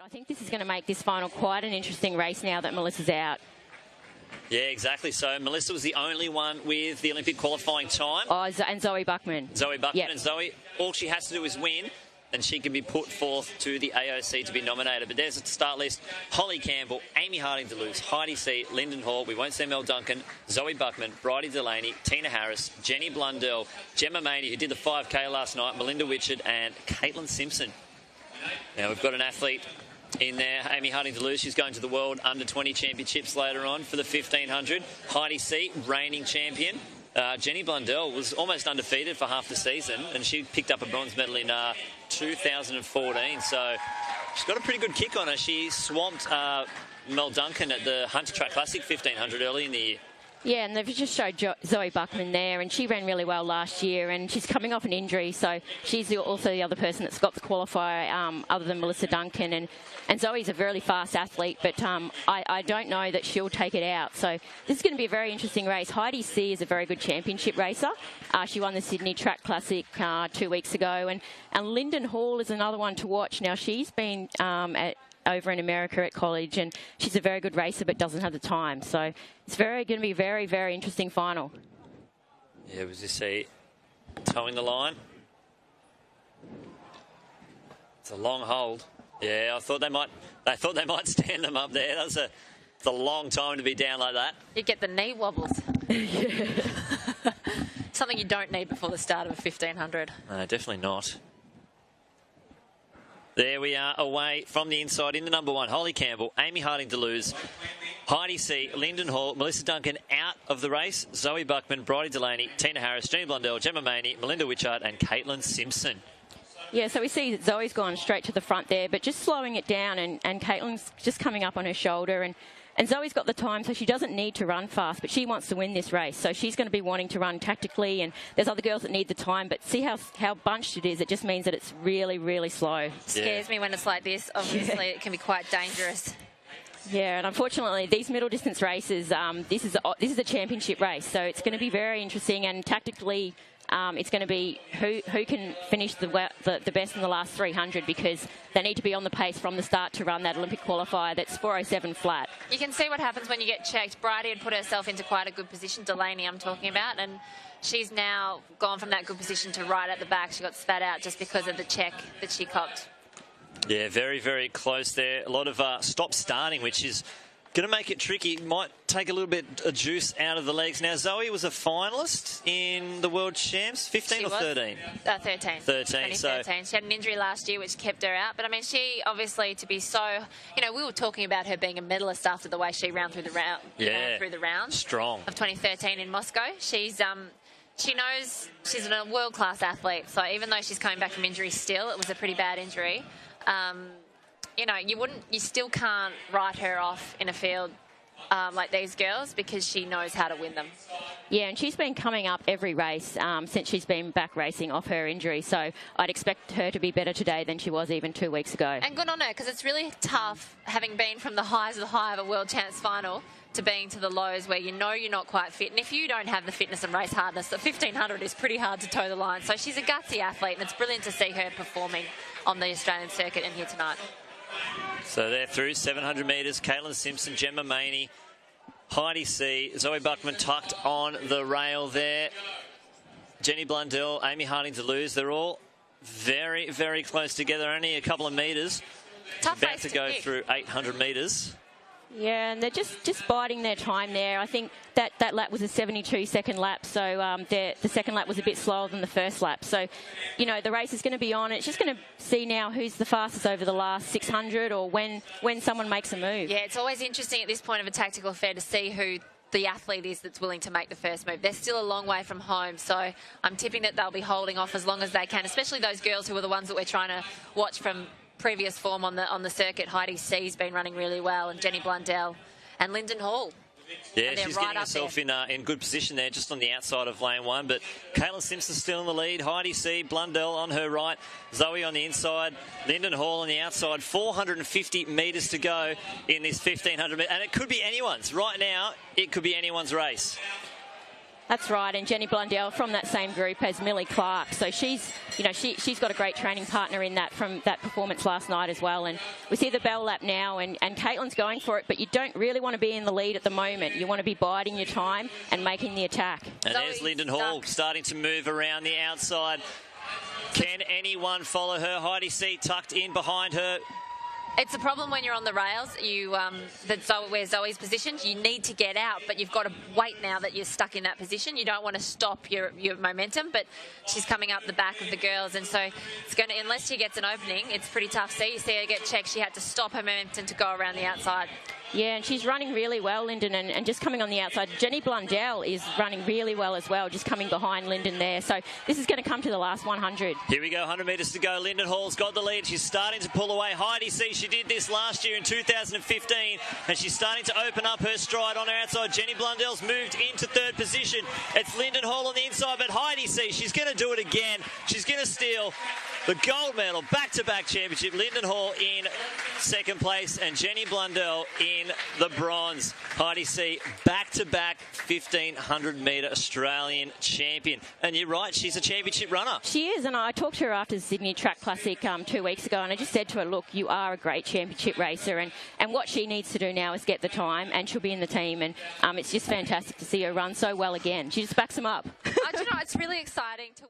I think this is going to make this final quite an interesting race now that Melissa's out. Yeah, exactly. So Melissa was the only one with the Olympic qualifying time. Oh, and Zoe Buckman. Zoe Buckman. Yep. And Zoe, all she has to do is win, and she can be put forth to the AOC to be nominated. But there's the start list. Holly Campbell, Amy Harding-Duluth, Heidi C, Lyndon Hall, we won't say Mel Duncan, Zoe Buckman, Bridie Delaney, Tina Harris, Jenny Blundell, Gemma Maney, who did the 5K last night, Melinda Wichard, and Caitlin Simpson. Now, we've got an athlete in there, Amy Harding-Duluth. She's going to the World Under-20 Championships later on for the 1500. Heidi C, reigning champion. Jenny Blundell was almost undefeated for half the season, and she picked up a bronze medal in 2014. So she's got a pretty good kick on her. She swamped Mel Duncan at the Hunter Track Classic 1500 early in the year. Yeah, and they've just showed Zoe Buckman there, and she ran really well last year, and she's coming off an injury, so she's also the other person that's got to qualify other than Melissa Duncan, and Zoe's a really fast athlete, but I don't know that she'll take it out. So this is going to be a very interesting race. Heidi C is a very good championship racer. She won the Sydney Track Classic 2 weeks ago, and Lyndon Hall is another one to watch. Now, she's been over in America at college, and she's a very good racer but doesn't have the time. So it's going to be a very, very interesting final. Yeah, was this towing the line? It's a long hold. Yeah, I thought they might stand them up there. It's a long time to be down like that. You get the knee wobbles. Yeah. Something you don't need before the start of a 1500. No, definitely not. There we are, away from the inside in the number one. Holly Campbell, Amy Harding-Duluth, Heidi C, Lyndon Hall, Melissa Duncan out of the race, Zoe Buckman, Bridie Delaney, Tina Harris, Jenny Blundell, Gemma Maney, Melinda Wichard and Caitlin Simpson. Yeah, so we see that Zoe's gone straight to the front there, but just slowing it down, and Caitlin's just coming up on her shoulder, and Zoe's got the time, so she doesn't need to run fast, but she wants to win this race. So she's going to be wanting to run tactically, and there's other girls that need the time, but see how bunched it is. It just means that it's really, really slow. Scares me when it's like this. Obviously, it can be quite dangerous. Yeah, and unfortunately, these middle distance races, this is a championship race, so it's going to be very interesting, and tactically, it's going to be who can finish the best in the last 300, because they need to be on the pace from the start to run that Olympic qualifier that's 4:07 flat. You can see what happens when you get checked. Bridie had put herself into quite a good position, Delaney I'm talking about, and she's now gone from that good position to right at the back. She got spat out just because of the check that she copped. Yeah, very, very close there. A lot of stop starting, which is going to make it tricky. Might take a little bit of juice out of the legs. Now, Zoe was a finalist in the World Champs, 15 or 13? 13. 13. So she had an injury last year which kept her out. But, I mean, she obviously to be so... You know, we were talking about her being a medalist after the way she ran through the round. Through the round. Strong. Of 2013 in Moscow. She knows she's a world-class athlete. So even though she's coming back from injury still, it was a pretty bad injury. You know, you still can't write her off in a field like these girls, because she knows how to win them. Yeah, and she's been coming up every race since she's been back racing off her injury, so I'd expect her to be better today than she was even 2 weeks ago. And good on her, because it's really tough having been from the highs of the high of a World Champs final to being to the lows where you know you're not quite fit. And if you don't have the fitness and race hardness, the 1500 is pretty hard to toe the line. So she's a gutsy athlete, and it's brilliant to see her performing on the Australian circuit and here tonight. So they're through 700 metres. Caitlin Simpson, Gemma Maney, Heidi C, Zoe Buckman tucked on the rail there. Jenny Blundell, Amy Harding-Duluth. They're all very, very close together. Only a couple of metres. Tough about race to to go pick. through 800 metres. Yeah, and they're just biding their time there. I think that lap was a 72-second lap, so the second lap was a bit slower than the first lap. So, you know, the race is going to be on. It's just going to see now who's the fastest over the last 600, or when someone makes a move. Yeah, it's always interesting at this point of a tactical affair to see who the athlete is that's willing to make the first move. They're still a long way from home, so I'm tipping that they'll be holding off as long as they can, especially those girls who are the ones that we're trying to watch from previous form on the circuit. Heidi C's been running really well, and Jenny Blundell and Lyndon Hall. Yeah, she's getting herself in good position there, just on the outside of lane one. But Caitlin Simpson still in the lead. Heidi C, Blundell on her right, Zoe on the inside, Lyndon Hall on the outside. 450 metres to go in this 1500 metres, and it could be anyone's. Right now, it could be anyone's race. That's right, and Jenny Blundell from that same group as Millie Clark. So she's got a great training partner in that from that performance last night as well. And we see the bell lap now, and Caitlin's going for it, but you don't really want to be in the lead at the moment. You want to be biding your time and making the attack. And there's Lyndon Hall starting to move around the outside. Can anyone follow her? Heidi C tucked in behind her. It's a problem when you're on the rails. Where Zoe's positioned, you need to get out, but you've got to wait now that you're stuck in that position. You don't want to stop your momentum, but she's coming up the back of the girls, and so it's going to, unless she gets an opening, it's pretty tough. You see her get checked. She had to stop her momentum to go around the outside. Yeah, and she's running really well, Lyndon, and just coming on the outside. Jenny Blundell is running really well as well, just coming behind Lyndon there. So this is going to come to the last 100. Here we go, 100 metres to go. Lyndon Hall's got the lead. She's starting to pull away. Heidi C, she did this last year in 2015, and she's starting to open up her stride on her outside. Jenny Blundell's moved into third position. It's Lyndon Hall on the inside, but Heidi C, she's going to do it again. She's going to steal the gold medal, back-to-back championship. Lyndon Hall in second place, and Jenny Blundell in the bronze. Heidi C, back-to-back 1,500-metre Australian champion. And you're right, she's a championship runner. She is, and I talked to her after the Sydney Track Classic 2 weeks ago, and I just said to her, look, you are a great championship racer, and what she needs to do now is get the time, and she'll be in the team, and it's just fantastic to see her run so well again. She just backs them up. Do you know, it's really exciting to...